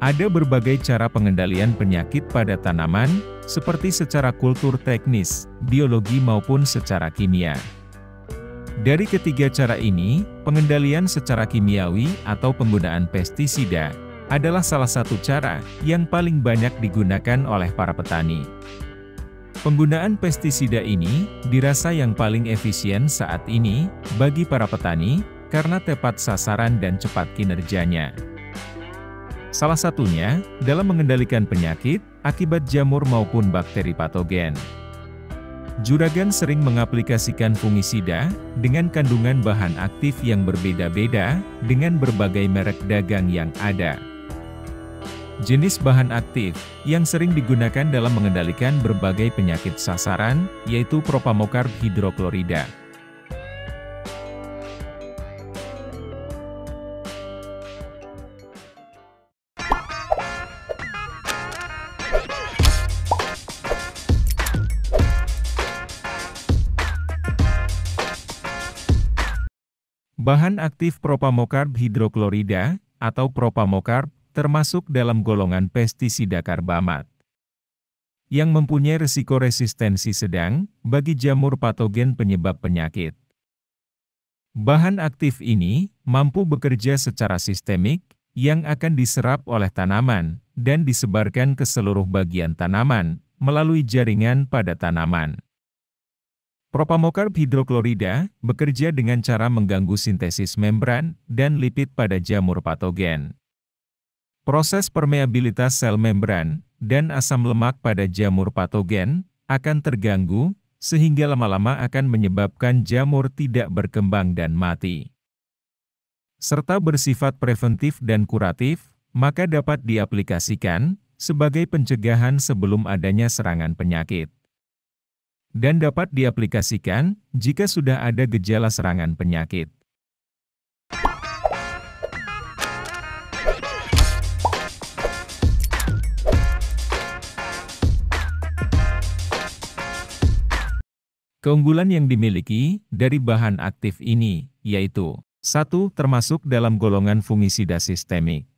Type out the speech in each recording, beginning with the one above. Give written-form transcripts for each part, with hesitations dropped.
Ada berbagai cara pengendalian penyakit pada tanaman, seperti secara kultur teknis, biologi maupun secara kimia. Dari ketiga cara ini, pengendalian secara kimiawi atau penggunaan pestisida adalah salah satu cara yang paling banyak digunakan oleh para petani. Penggunaan pestisida ini dirasa yang paling efisien saat ini bagi para petani karena tepat sasaran dan cepat kinerjanya. Salah satunya dalam mengendalikan penyakit akibat jamur maupun bakteri patogen. Juragan sering mengaplikasikan fungisida dengan kandungan bahan aktif yang berbeda-beda dengan berbagai merek dagang yang ada. Jenis bahan aktif yang sering digunakan dalam mengendalikan berbagai penyakit sasaran yaitu propamocarb hidroklorida. Bahan aktif propamocarb hidroklorida atau propamocarb termasuk dalam golongan pestisida karbamat yang mempunyai risiko resistensi sedang bagi jamur patogen penyebab penyakit. Bahan aktif ini mampu bekerja secara sistemik yang akan diserap oleh tanaman dan disebarkan ke seluruh bagian tanaman melalui jaringan pada tanaman. Propamocarb hidroklorida bekerja dengan cara mengganggu sintesis membran dan lipid pada jamur patogen. Proses permeabilitas sel membran dan asam lemak pada jamur patogen akan terganggu, sehingga lama-lama akan menyebabkan jamur tidak berkembang dan mati. Serta bersifat preventif dan kuratif, maka dapat diaplikasikan sebagai pencegahan sebelum adanya serangan penyakit. Dan dapat diaplikasikan jika sudah ada gejala serangan penyakit. Keunggulan yang dimiliki dari bahan aktif ini, yaitu 1. Termasuk dalam golongan fungisida sistemik.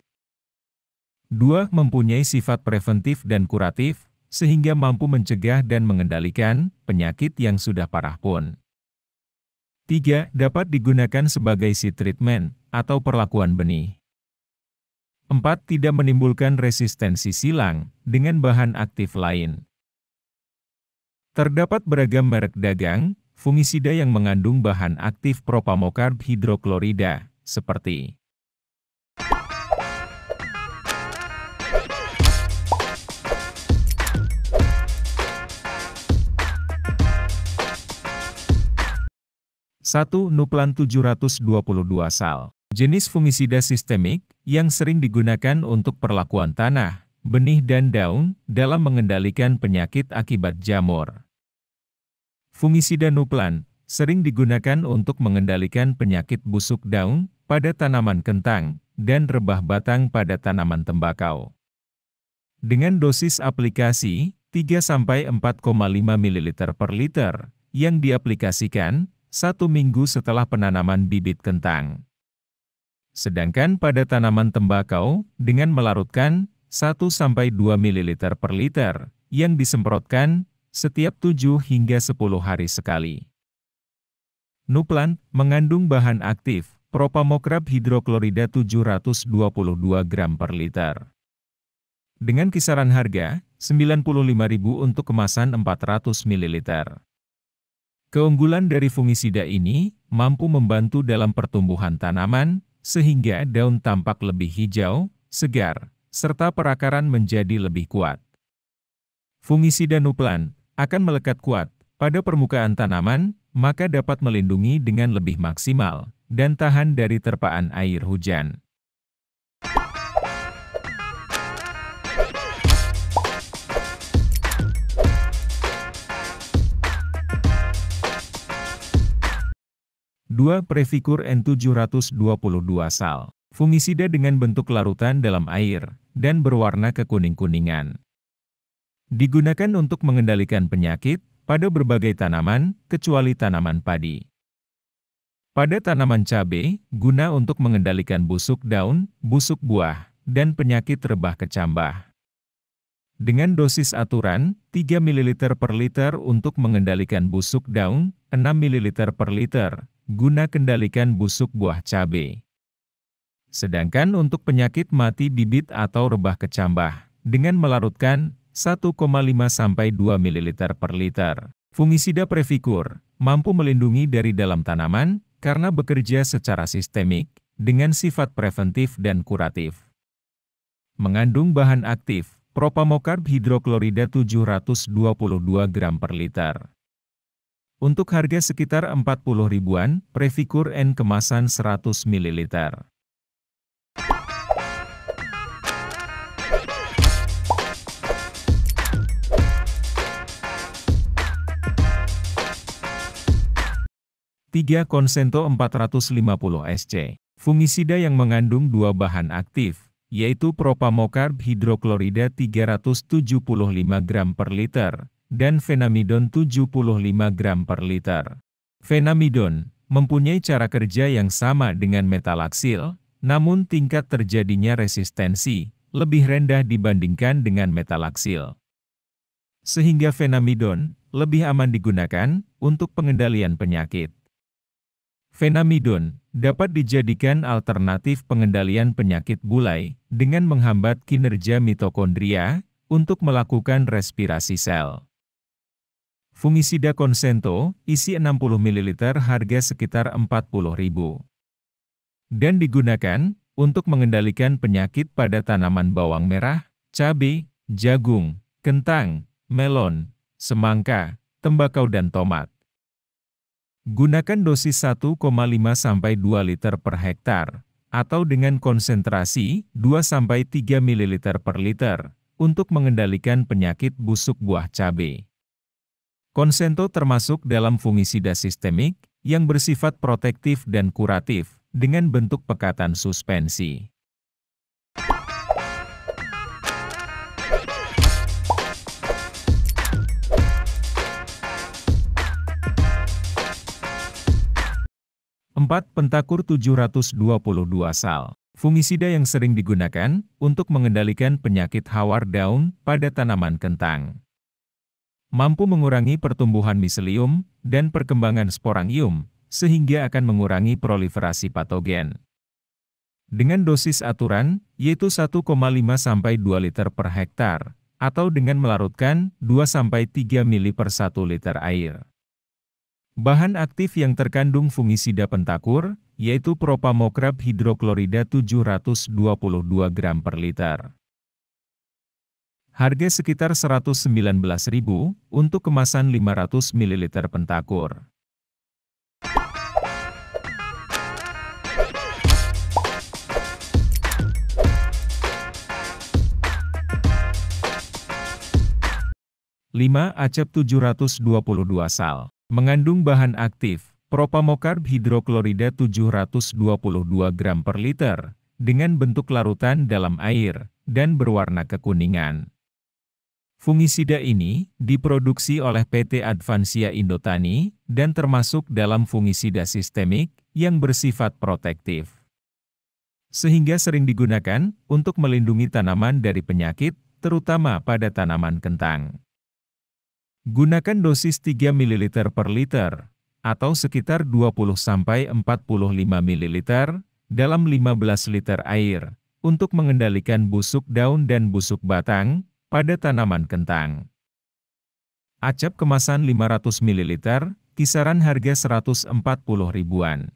2. Mempunyai sifat preventif dan kuratif, sehingga mampu mencegah dan mengendalikan penyakit yang sudah parah pun. 3. Dapat digunakan sebagai seed treatment atau perlakuan benih. 4. Tidak menimbulkan resistensi silang dengan bahan aktif lain. Terdapat beragam merek dagang fungisida yang mengandung bahan aktif propamocarb hidroklorida, seperti 1. Nuplan 722 sal. Jenis fungisida sistemik yang sering digunakan untuk perlakuan tanah, benih dan daun dalam mengendalikan penyakit akibat jamur. Fungisida Nuplan sering digunakan untuk mengendalikan penyakit busuk daun pada tanaman kentang dan rebah batang pada tanaman tembakau. Dengan dosis aplikasi 3–4,5 ml per liter yang diaplikasikan 1 minggu setelah penanaman bibit kentang. Sedangkan pada tanaman tembakau dengan melarutkan 1–2 ml per liter yang disemprotkan setiap 7 hingga 10 hari sekali. Nuplan mengandung bahan aktif propamocarb hidroklorida 722 gram per liter. Dengan kisaran harga Rp95.000 untuk kemasan 400 ml. Keunggulan dari fungisida ini mampu membantu dalam pertumbuhan tanaman, sehingga daun tampak lebih hijau, segar, serta perakaran menjadi lebih kuat. Fungisida Nuplan akan melekat kuat pada permukaan tanaman, maka dapat melindungi dengan lebih maksimal dan tahan dari terpaan air hujan. Previcur N722 sal. Fungisida dengan bentuk larutan dalam air dan berwarna kekuning-kuningan. Digunakan untuk mengendalikan penyakit pada berbagai tanaman, kecuali tanaman padi. Pada tanaman cabai, guna untuk mengendalikan busuk daun, busuk buah, dan penyakit rebah kecambah. Dengan dosis aturan, 3 ml per liter untuk mengendalikan busuk daun, 6 ml per liter, guna kendalikan busuk buah cabai. Sedangkan untuk penyakit mati bibit atau rebah kecambah, dengan melarutkan 1,5 sampai 2 ml per liter. Fungisida Previkur mampu melindungi dari dalam tanaman karena bekerja secara sistemik, dengan sifat preventif dan kuratif. Mengandung bahan aktif propamocarb hidroklorida 722 gram per liter. Untuk harga sekitar 40 ribuan, Previkur N kemasan 100 ml. Tiga Konsento 450 SC. Fungisida yang mengandung dua bahan aktif, yaitu propamocarb hidroklorida 375 gram per liter, dan fenamidon 75 gram per liter. Fenamidon mempunyai cara kerja yang sama dengan metalaksil, namun tingkat terjadinya resistensi lebih rendah dibandingkan dengan metalaksil. Sehingga fenamidon lebih aman digunakan untuk pengendalian penyakit. Fenamidon dapat dijadikan alternatif pengendalian penyakit bulai dengan menghambat kinerja mitokondria untuk melakukan respirasi sel. Fungisida Konsento isi 60 ml harga sekitar 40.000. Dan digunakan untuk mengendalikan penyakit pada tanaman bawang merah, cabai, jagung, kentang, melon, semangka, tembakau dan tomat. Gunakan dosis 1,5 sampai 2 liter per hektar, atau dengan konsentrasi 2 sampai 3 ml per liter, untuk mengendalikan penyakit busuk buah cabai. Konsento termasuk dalam fungisida sistemik, yang bersifat protektif dan kuratif, dengan bentuk pekatan suspensi. Pentakur 722 sal. Fungisida yang sering digunakan untuk mengendalikan penyakit hawar daun pada tanaman kentang. Mampu mengurangi pertumbuhan miselium dan perkembangan sporangium, sehingga akan mengurangi proliferasi patogen. Dengan dosis aturan, yaitu 1,5 sampai 2 liter per hektar, atau dengan melarutkan 2 sampai 3 ml per 1 liter air. Bahan aktif yang terkandung fungisida pentakur, yaitu propamocarb hidroklorida 722 gram per liter. Harga sekitar 119.000 untuk kemasan 500 ml pentakur. Acep 722 sal. Mengandung bahan aktif, propamocarb hidroklorida 722 gram per liter, dengan bentuk larutan dalam air, dan berwarna kekuningan. Fungisida ini diproduksi oleh PT Advansia Indotani, dan termasuk dalam fungisida sistemik, yang bersifat protektif. Sehingga sering digunakan untuk melindungi tanaman dari penyakit, terutama pada tanaman kentang. Gunakan dosis 3 ml per liter, atau sekitar 20-45 ml, dalam 15 liter air, untuk mengendalikan busuk daun dan busuk batang, pada tanaman kentang. Acep kemasan 500 ml, kisaran harga 140 ribuan.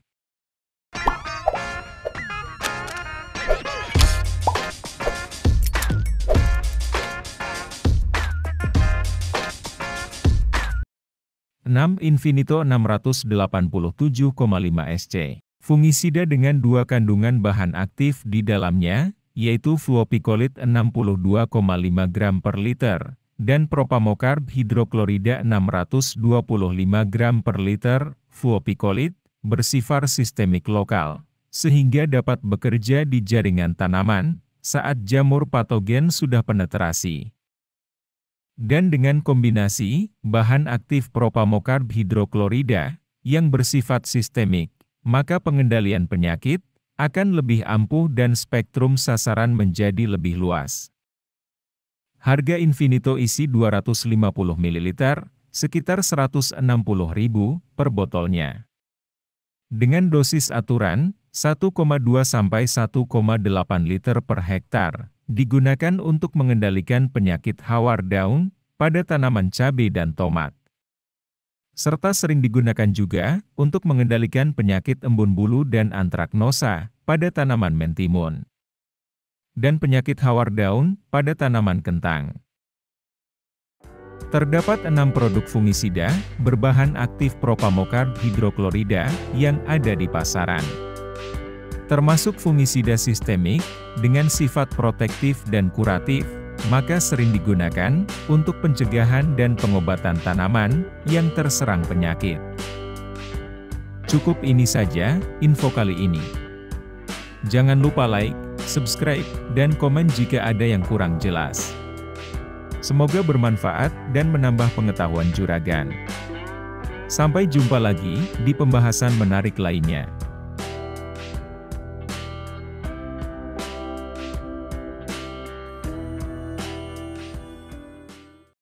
Infinito 687,5 SC. Fungisida dengan dua kandungan bahan aktif di dalamnya, yaitu fluopicolid 62,5 gram per liter, dan propamocarb hidroklorida 625 gram per liter. Fluopicolid bersifat sistemik lokal, sehingga dapat bekerja di jaringan tanaman saat jamur patogen sudah penetrasi. Dan dengan kombinasi bahan aktif propamocarb hidroklorida yang bersifat sistemik, maka pengendalian penyakit akan lebih ampuh dan spektrum sasaran menjadi lebih luas. Harga Infinito isi 250 ml, sekitar Rp160.000 per botolnya. Dengan dosis aturan, 1,2 sampai 1,8 liter per hektar, digunakan untuk mengendalikan penyakit hawar daun pada tanaman cabai dan tomat. Serta sering digunakan juga untuk mengendalikan penyakit embun bulu dan antraknosa pada tanaman mentimun. Dan penyakit hawar daun pada tanaman kentang. Terdapat 6 produk fungisida berbahan aktif propamocarb hidroklorida yang ada di pasaran. Termasuk fungisida sistemik dengan sifat protektif dan kuratif, maka sering digunakan untuk pencegahan dan pengobatan tanaman yang terserang penyakit. Cukup ini saja info kali ini. Jangan lupa like, subscribe, dan komen jika ada yang kurang jelas. Semoga bermanfaat dan menambah pengetahuan juragan. Sampai jumpa lagi di pembahasan menarik lainnya.